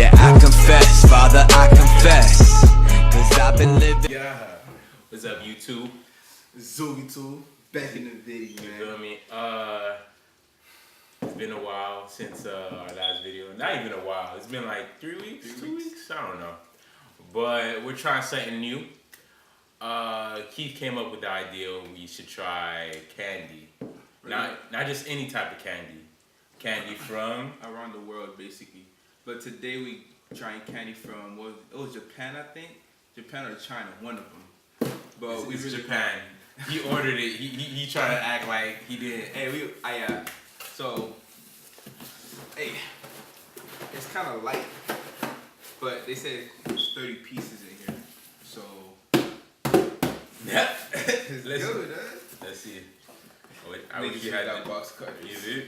Yeah, I confess, Father, I confess, cause I've been living. Yeah. What's up, YouTube? Zoe2, back in the video, You man. feel me? It's been a while since our last video. Not even a while. It's been like 3 weeks, 2 weeks. I don't know. But we're trying something new. Keith came up with the idea we should try candy. Not just any type of candy. Candy from Around the world, basically. But today we trying candy from, it was Japan, I think. Japan or China, one of them. But it's Japan. He ordered it. He tried to act like he did. Hey, it's kind of light, but they said there's 30 pieces in here, so it's Let's good, huh? Let's see. I Make wish sure you had that that. box cutters. You did?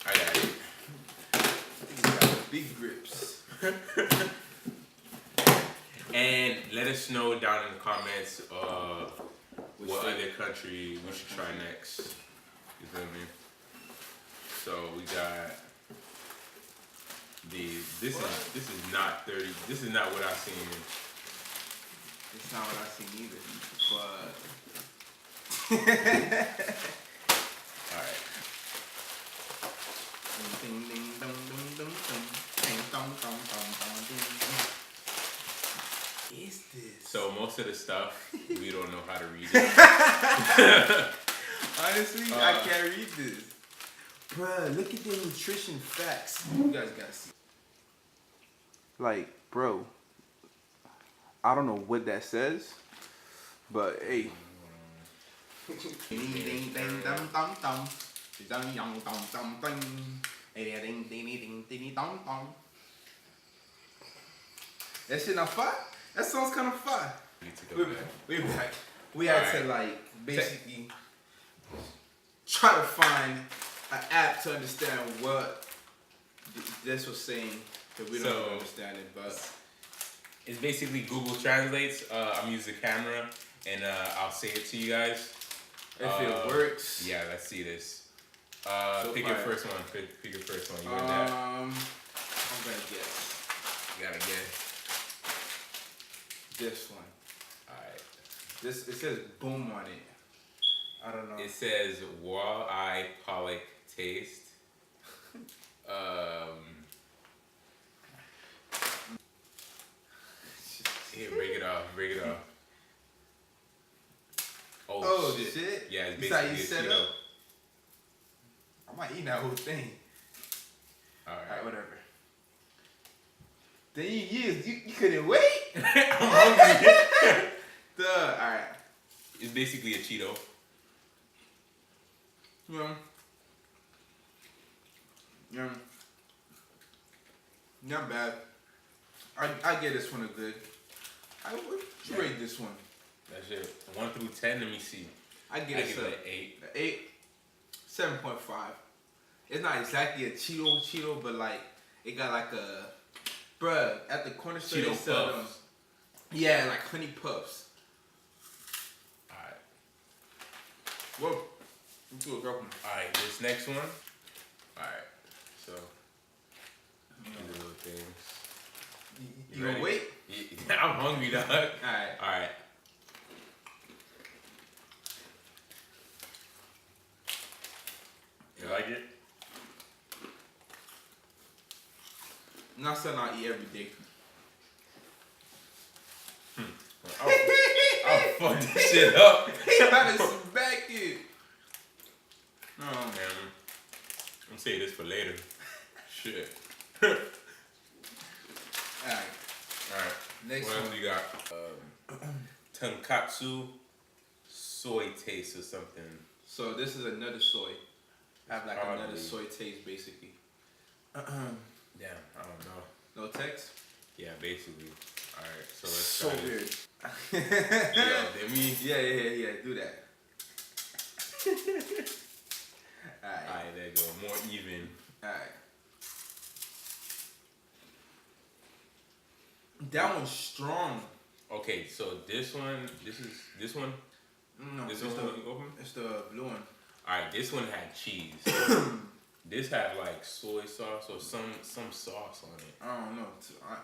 I got it. These got big grips. And let us know down in the comments what state? other country we should try next. You feel me? So we got this is not 30. This is not what I've seen. It's not what I seen either, but Alright. ding ding dum dum dum dum ding dum dum dum dum ding. What is this? So most of the stuff we don't know how to read it. Honestly, I can't read this. Bruh, look at the nutrition facts. You guys gotta see. Like, bro, I don't know what that says, but hey. Ding ding ding dum dum dum. Dum dum dum dum dum. Hey, ding ding ding ding dum dum. That shit not fire? That sounds kind of fire. We're back. We had to like basically try to find an app to understand what this was saying, because we don't understand it, but It's basically Google Translates. I'm using the camera and I'll say it to you guys. if it works. Yeah, let's see this. So Pick far. your first one. Pick your first one. You got that? I'm gonna guess You gotta guess. this one. Alright. This, it says boom on it. I don't know. It says walleye pollock taste. Here, break it off. Break it off. Oh shit! Yeah, it's This how basically you a set Cheeto. up. I might eat that whole thing. Alright. Alright, whatever. Then you couldn't wait. I'm hungry. Duh. Alright. It's basically a Cheeto. Yeah. Not bad. I get this one a good. I would rate this one. That's it. 1 through 10. Let me see. I give I it give it an 8. an 8, 7.5. It's not exactly a Cheeto, but like it got like a, bruh, at the corner store they Cheeto sell them. Puffs. Yeah, like honey puffs. Alright. Whoa. Let's do a couple. Alright, this next one. Alright. So these are little things. You gonna wait? Yeah, I'm hungry, dog. Alright. Alright. You like it? Not something I eat every day. I'll fuck this shit up. He about to smack it. Oh man. I'm saying this for later. Shit. Alright. Alright. Next What else one. we got? Tonkatsu soy taste or something. So this is another soy. Have like Probably. another soy taste basically. Damn, I don't know. No text? Yeah, basically. Alright, so let's So try weird. this. Yo, did me? Yeah. Do that. Alright. Alright, there you go. More even. Alright. That one's strong. Okay, so this one. No, This it's one the, you open? it's the blue one. Alright, this one had cheese. This have like soy sauce or some sauce on it. I don't know.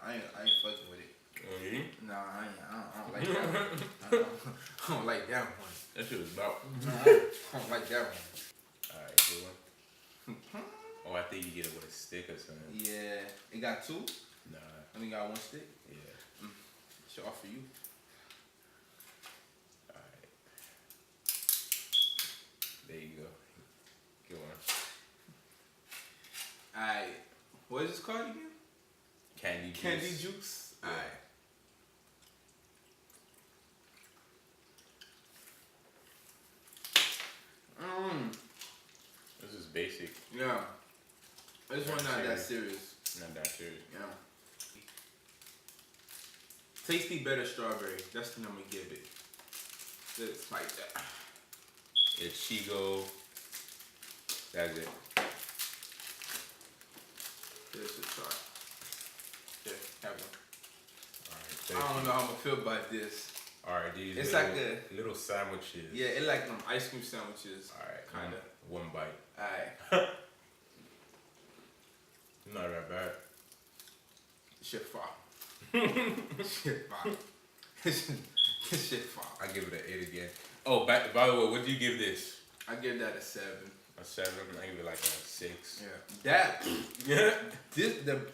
I ain't fucking with it. Mm-hmm. Nah, I don't like that one. I don't like that one. That shit was about. I don't like that one. Alright, good one. Oh, I think you get it with a stick or something. Yeah. It got two? Nah. Only got one stick? Yeah. Should offer you. Alright. There you go. Good one. Alright. What is this called again? Candy juice. Candy juice? Yeah. Alright. This is basic. Yeah. This one not that serious. serious. Not that serious. Yeah. Tasty better strawberry. That's the number give it. It's like that. It's Chigo. That's it. Here's a try. Here, have one. Alright. I don't know how I'm gonna feel about this. Alright, these It's little, like little sandwiches. Yeah, it like ice cream sandwiches. Alright, Kinda. One bite. Alright. Not that bad. Shit fire. Shit fire. Shit fire. I give it an 8 again. Oh, by the way, what do you give this? I give that a 7. A 7. I give it like a 6. Yeah. That Yeah.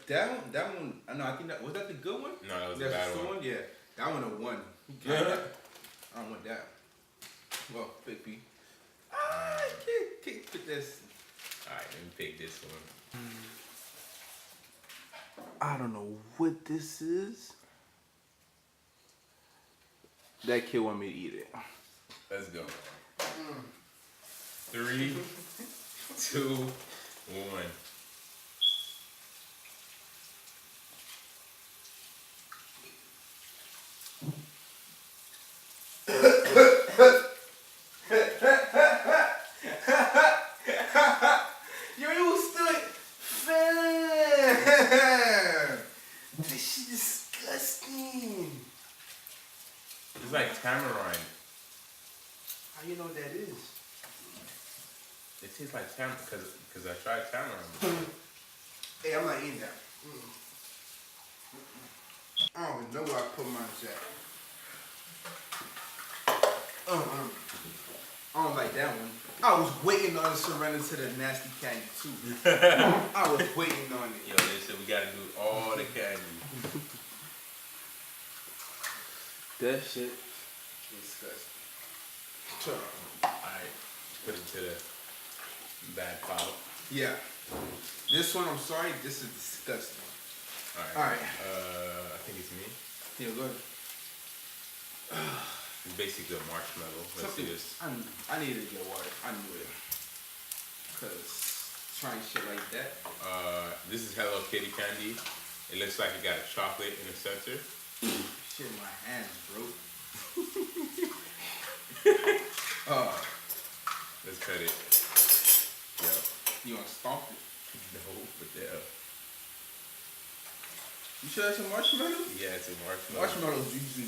that one I know I think that was that the good one? No, that was a That's bad the one. Yeah. That one a 1. Yeah. I don't want that. Well, Big P. Can't put this. Alright, let me pick this one. I don't know what this is. That kid want me to eat it. Let's go. 3, 2, 1. You stood fam. This shit disgusting. It's like tamarind. How you know what that is? It tastes like tamarind because I tried tamarind. Hey, I'm not eating that. I don't even know where I put mine at. I don't like that one. I was waiting on it to surrender to the nasty candy too. I was waiting on it. Yo, they said we gotta do all the candy. That shit disgusting. Alright, put it to the bad pile. Yeah. This one, I'm sorry, this is disgusting. Alright. Alright. I think it's me. Yeah, go ahead. It's basically a marshmallow. Let's see this. I needed to get water. I knew it. Cause trying shit like that. This is Hello Kitty candy. It looks like it got a chocolate in the center. Shit in my hands, bro. Let's cut it. Yo. You wanna stomp it? No, but yeah. You sure that's a marshmallow? Yeah, it's a marshmallow. Marshmallows usually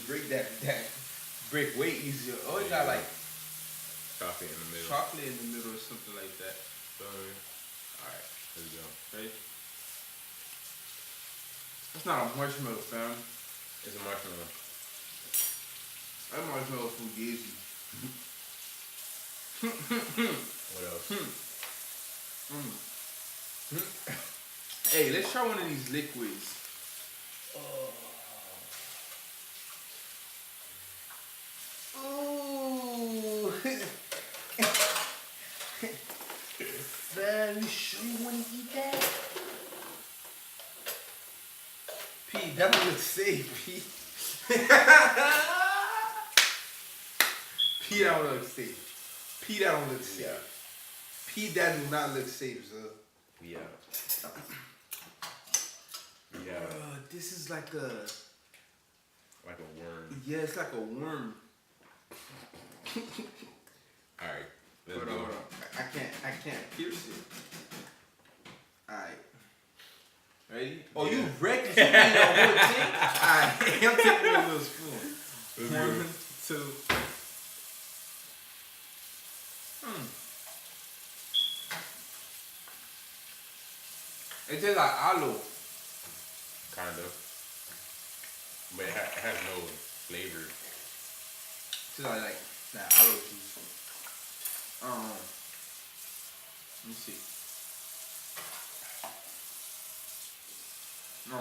break way easier. Oh, it got like Chocolate in the middle. chocolate in the middle or something like that. Alright, let's go. Right? That's not a marshmallow, fam. It's a marshmallow. That marshmallow food easy. What else? Hey, let's try one of these liquids. Ooh. Man, you sure you want to eat that? Pete, that don't look safe, Pete. Pete, that don't look safe. Pete, that don't look safe. Pete, that do not look safe, sir. Yeah. Yeah. This is like a... Like a worm. Yeah, it's like a worm. Alright, let's Hold go. on, hold on. I can't pierce it. Alright. Ready? Oh, you wrecked it. You made the whole thing? Alright, I'm taking a little spoon. One, two. It tastes like aloe. Kind of. But it has no flavor. It tastes like that aloe juice. Let me see. No.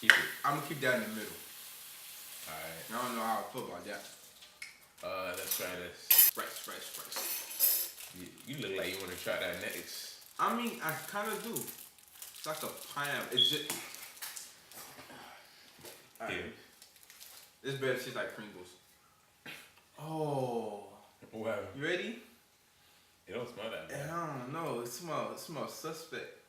Keep it. I'm gonna keep that in the middle. Alright. I don't know how I feel about that. Let's try this. Rice. You look like you want to try that next. I mean, I kind of do. It's like a pineapple. It's just. Alright. Here. This better taste like Pringles. Oh. Wow. You ready? It don't smell that bad. I don't know. It smells suspect.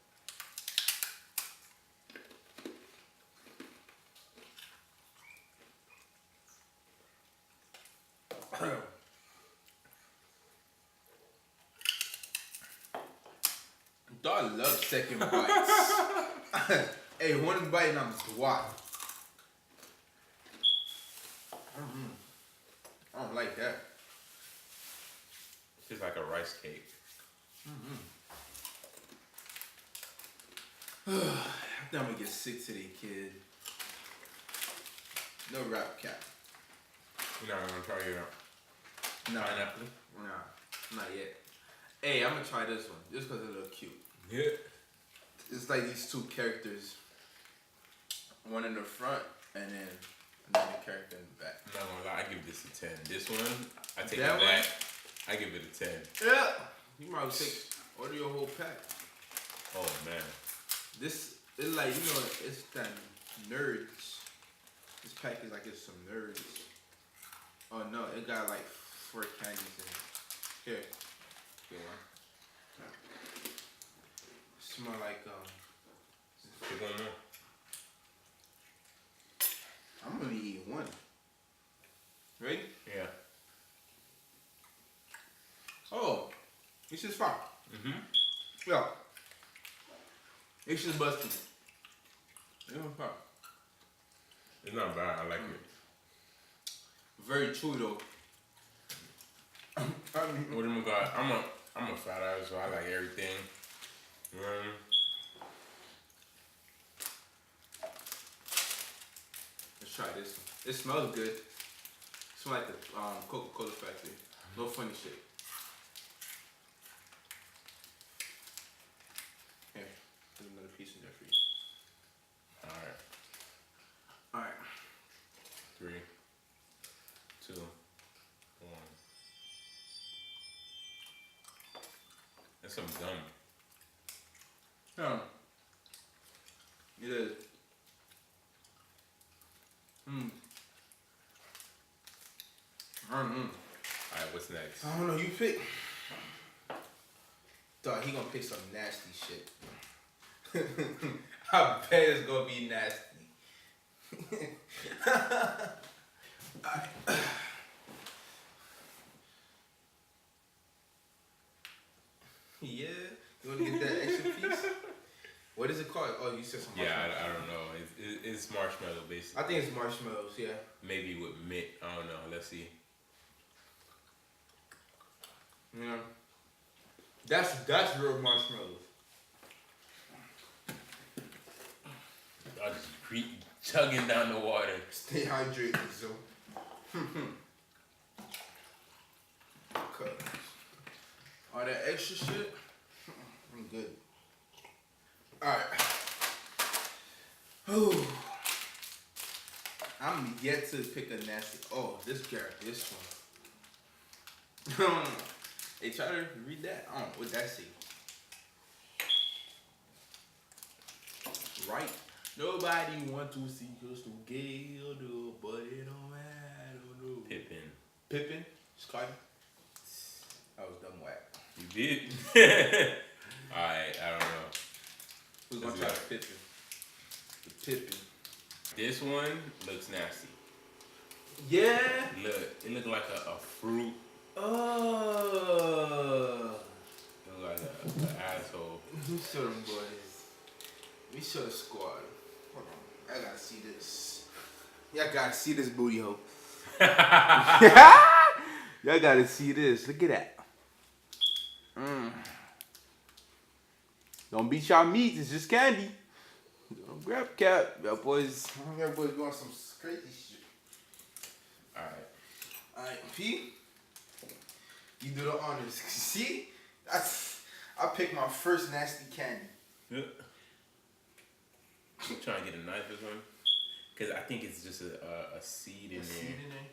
Dog love second bites. Hey, one bite and I'm dry. I don't like that. It's just like a rice cake. I think I'm gonna get sick today, kid. No rap cap. You're not gonna try your Nah, pineapple? nah, not yet. Hey, I'm gonna try this one just because it look cute. Yeah. It's like these two characters, one in the front and then another character in the back. I'm not gonna lie, I give this a 10. This one, I take That it back. I give it a 10. Yeah, you might order your whole pack. Oh man. This it's like it's that nerds. This pack is like it's some nerds. Oh no, it got like 4 candies in it. Here, get one. Smell like Pick one more. I'm gonna eat one. Ready? Yeah. Oh, this is fine. Yeah. It's just busting. It's fine. It's not bad. I like it. Very chewy though. What am I got? I'm a fat ass, so I like everything. Let's try this one. It smells good. It smells like the Coca-Cola factory. No funny shit. Here, there's another piece in there for you. Alright. Alright. 3, 2, 1. That's some gum. Yeah. It is. Alright, what's next? I don't know, you pick. Dog, he gonna pick some nasty shit. I bet it's gonna be nasty. Alright. Yeah, you wanna get that extra piece? What is it called? Oh, you said some marshmallows. Yeah, I don't know. It's marshmallow basically. I think it's marshmallows, yeah. Maybe with mint. I don't know. Let's see. Yeah. That's real marshmallows. I just chugging down the water. Stay hydrated, so. Cause all that extra shit, I'm good. Alright. Ooh. I'm yet to pick a nasty. Oh, this one. Hey, try to read that. I don't know what that say. Right. Nobody want to see us together, but it don't matter. No. Pippin? Scotty? That was dumb whack. You did? Alright, I don't know. Who's gonna try the Pippin? The Pippin. This one looks nasty. Yeah? Look, it look like a fruit. Oh. It look like an asshole. Let me show them boys. Let me show the squad. Hold on. I gotta see this. Y'all gotta see this booty hole. Y'all gotta see this. Look at that. Don't beat y'all meats. It's just candy. Don't grab cap. Y'all boys doing some crazy shit. Alright, P. You do the honors. See? I picked my first nasty candy. Yeah. I'm trying to get a knife or something. Because I think it's just a seed in there. Seed in there?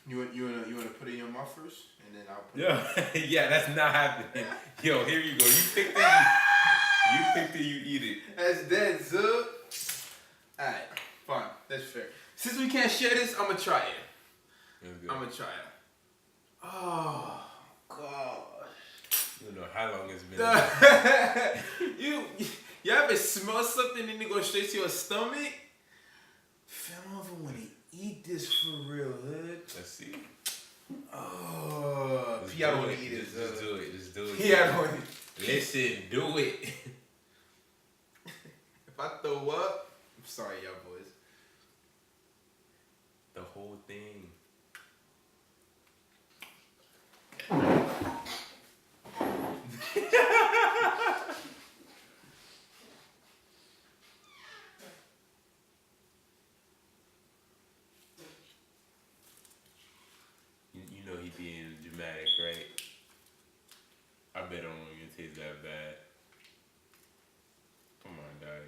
You wanna put it in your mouth first? And then I'll put it. Yeah, that's not happening. Yo, here you go. You picked it, you eat it. That's dead, Zub. Alright, fine. That's fair. Since we can't share this, I'm gonna try it. I'm gonna try it. Oh, God. You don't know how long it's been. You ever smell something and it go straight to your stomach? Fam, I don't even want to eat this for real, hood. Let's see. Oh, P, I don't want to eat it. Just do it. Just do it. Yeah, I don't want to. Listen, do it. If I throw up, I'm sorry, y'all boys. The whole thing. You know he being dramatic, right? I bet it don't even taste that bad. Come on, dog.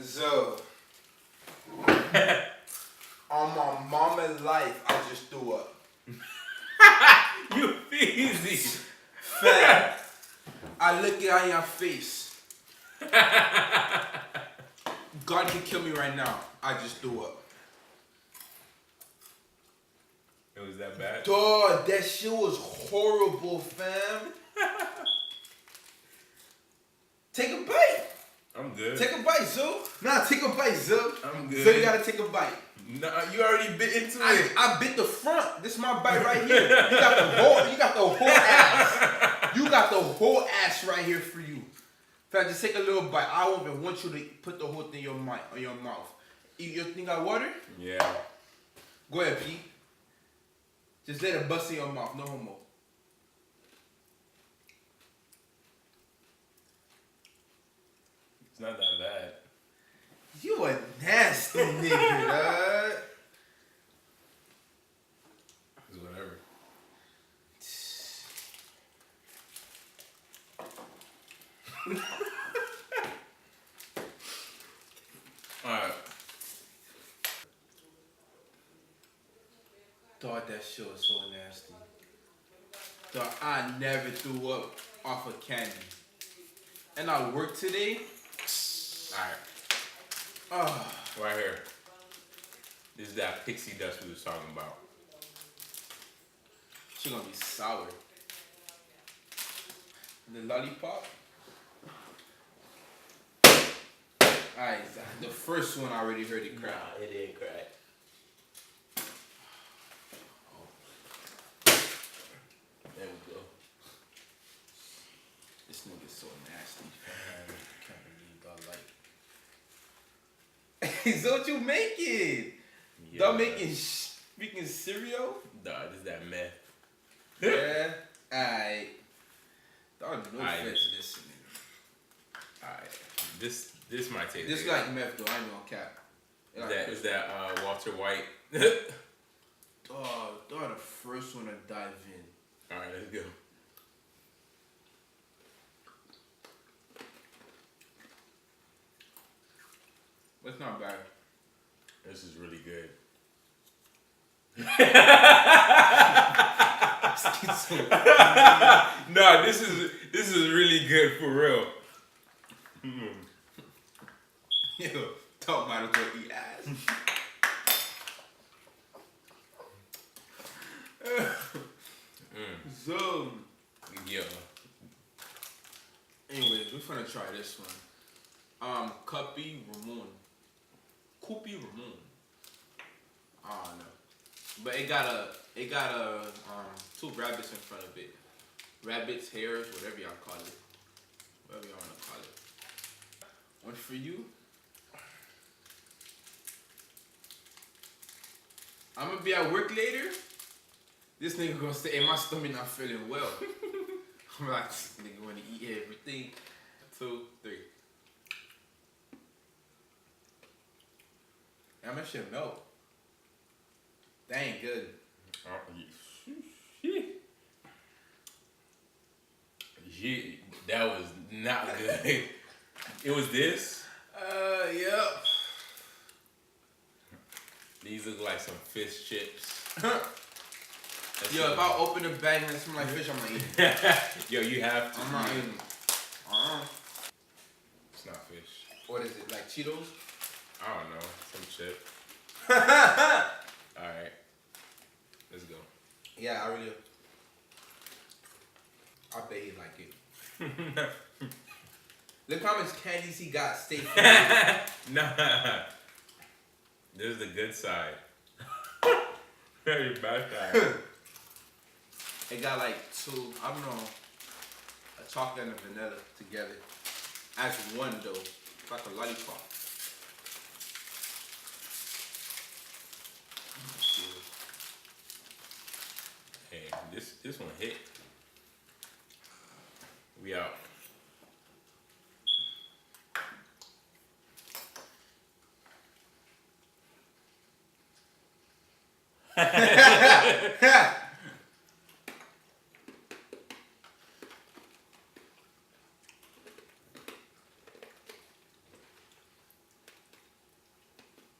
So, on my mama's life, I just threw up. You easy. Fam, I look at your face. God can kill me right now. I just threw up. It was that bad? Dog, that shit was horrible, fam. Take a bite. I'm good. Take a bite, Zo. Nah, take a bite, Zo. I'm good. So you gotta take a bite. Nah, you already bit into it. I bit the front. This is my bite right here. You got the whole ass. You got the whole ass right here for you. Fam, just take a little bite. I don't even want you to put the whole thing in your mouth. You think I water? Yeah. Go ahead, P. Just let it bust in your mouth. No homo. It's not that bad. You a nasty nigga, dog. It's whatever. Alright. Dog, that shit was so nasty. Dog, I never threw up off of candy. And I worked today. Alright. Oh. Right here. This is that pixie dust we was talking about. She gonna be sour. The lollipop. Alright, the first one I already heard it crack. Nah, it didn't crack. There we go. This nigga's so nasty. I can't believe I like. Is that what you making? Yeah. Y'all making freaking cereal? Nah, this is that meth. Yeah. Alright. Dog, no Aight. offense to this nigga. Alright. This might take This like meth though, I ain't gonna cap. Is that Walter White? Dog, the first one to dive in. Alright, let's go. That's not bad. This is really good. No, this is really good for real. Yo, talk about it, go eat ass. So, Yeah. anyways, we're finna try this one. Cuppy Ramon. Coopy Ramon. I don't know. But it got a two rabbits in front of it. Rabbits, hares, whatever y'all call it. Whatever y'all wanna call it. One for you. I'm gonna be at work later. This nigga gonna say, "Hey, my stomach not feeling well." I'm like, this nigga wanna eat everything. 2, 3. Damn, that shit melt. That ain't good. Shit, that was not good. It was this. Yep. These look like some fish chips. Yo, if I open the bag and it smell like fish, I'm gonna eat it. Yo, you have to. I'm not eating it. It's not fish. What is it, like Cheetos? I don't know. Some chip. Alright. Let's go. Yeah, I bet he like it. Look how much candies he got. Stay free. Nah. This is the good side. Your bad side. It got like 2, I don't know, a chocolate and a vanilla together. As one though. It's like a lollipop. Hey, this one hit. We out.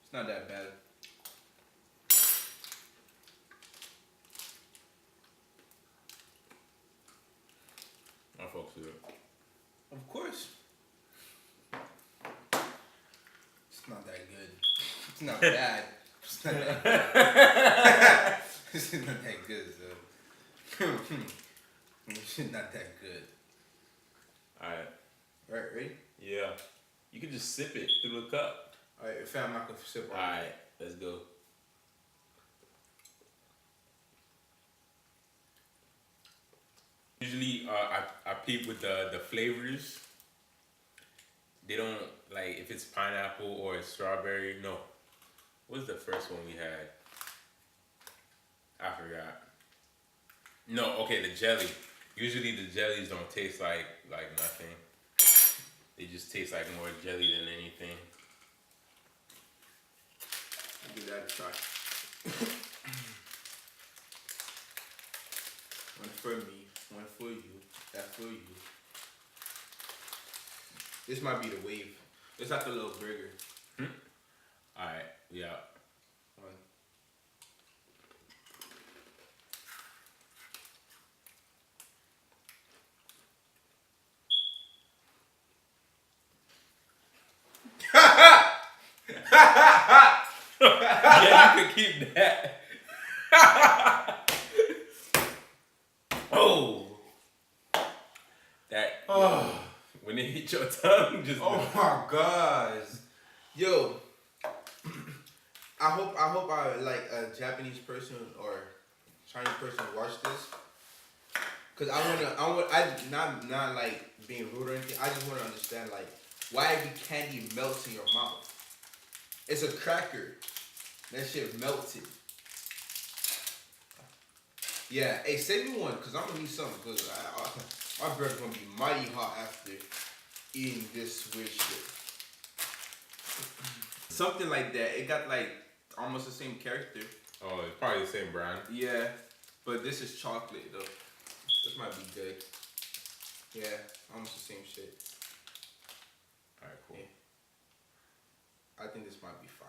It's not that bad. My folks do it. Of course. It's not that good. It's not bad. It's not that bad. It's not that good, so. It's not that good. Alright. Right, ready? Yeah. You can just sip it through the cup. Alright, fam, I'm not gonna sip on it. Alright, let's go. Usually, I peep with the flavors. They don't, like, if it's pineapple or it's strawberry. No. What's the first one we had? I forgot. No, okay, the jelly. Usually the jellies don't taste like nothing. They just taste like more jelly than anything. Give that a try. One for me, one for you, that for you. This might be the wave. It's like a little burger. Alright, we out. One. Yeah, you can keep that. Oh. That. Oh. When it hit your tongue, just. Oh my gosh. Yo. I hope I like a Japanese person or Chinese person watch this. Cause I not like being rude or anything. I just wanna understand like why the candy melts in your mouth. It's a cracker. That shit melted. Yeah, hey, send me one, cause I'm gonna need something, cause my breath's gonna be mighty hot after eating this weird shit. Something like that. It got like almost the same character. Oh, it's probably the same brand. Yeah, but this is chocolate though. This might be good. Yeah, almost the same shit. Alright, cool. Yeah. I think this might be fine.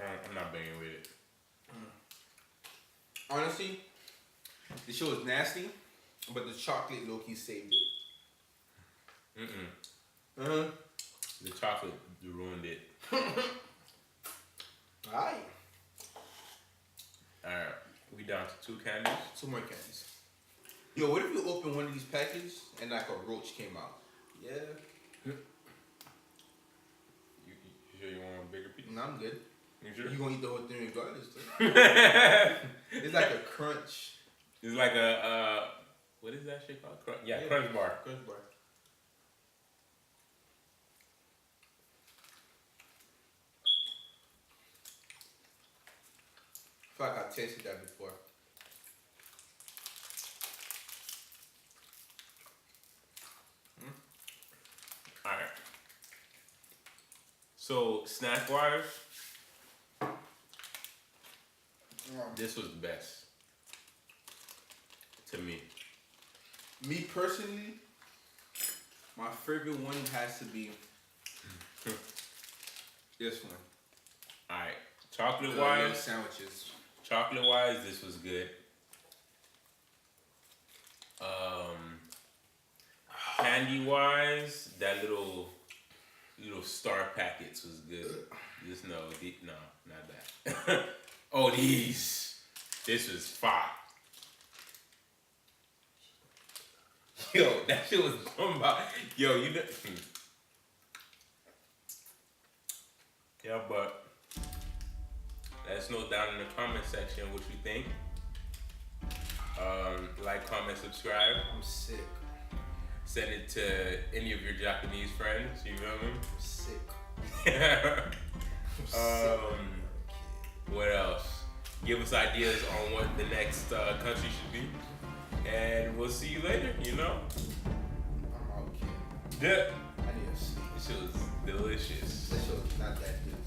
I'm not banging with it. Honestly, the show is nasty, but the chocolate low-key saved it. The chocolate ruined it. Alright. Alright, we down to 2 candies. 2 more candies. Yo, what if you open one of these packages and like a roach came out? Yeah. You sure you want a bigger piece? No, I'm good. You sure? You gonna eat the whole thing regardless, though. It's like a crunch. It's like a, what is that shit called? Crunch bar. Crunch bar. tasted that before. Alright. So, snack wise, this was the best. To me. Me personally, my favorite one has to be this one. Alright. Chocolate The wise, little sandwiches. chocolate wise, this was good. Candy wise, that little star packets was good. Just no, not that. Oh, these. This was fire. Yo, that shit was bomb. Yo, you know. Yeah, but let us know down in the comment section what you think. Like, comment, subscribe. I'm sick. Send it to any of your Japanese friends. You know I'm sick. what I mean? I'm sick. What else? Give us ideas on what the next country should be. And we'll see you later, you know? I'm out, kid. Yeah. I need to sleep. This shit was delicious. This shit was not that good.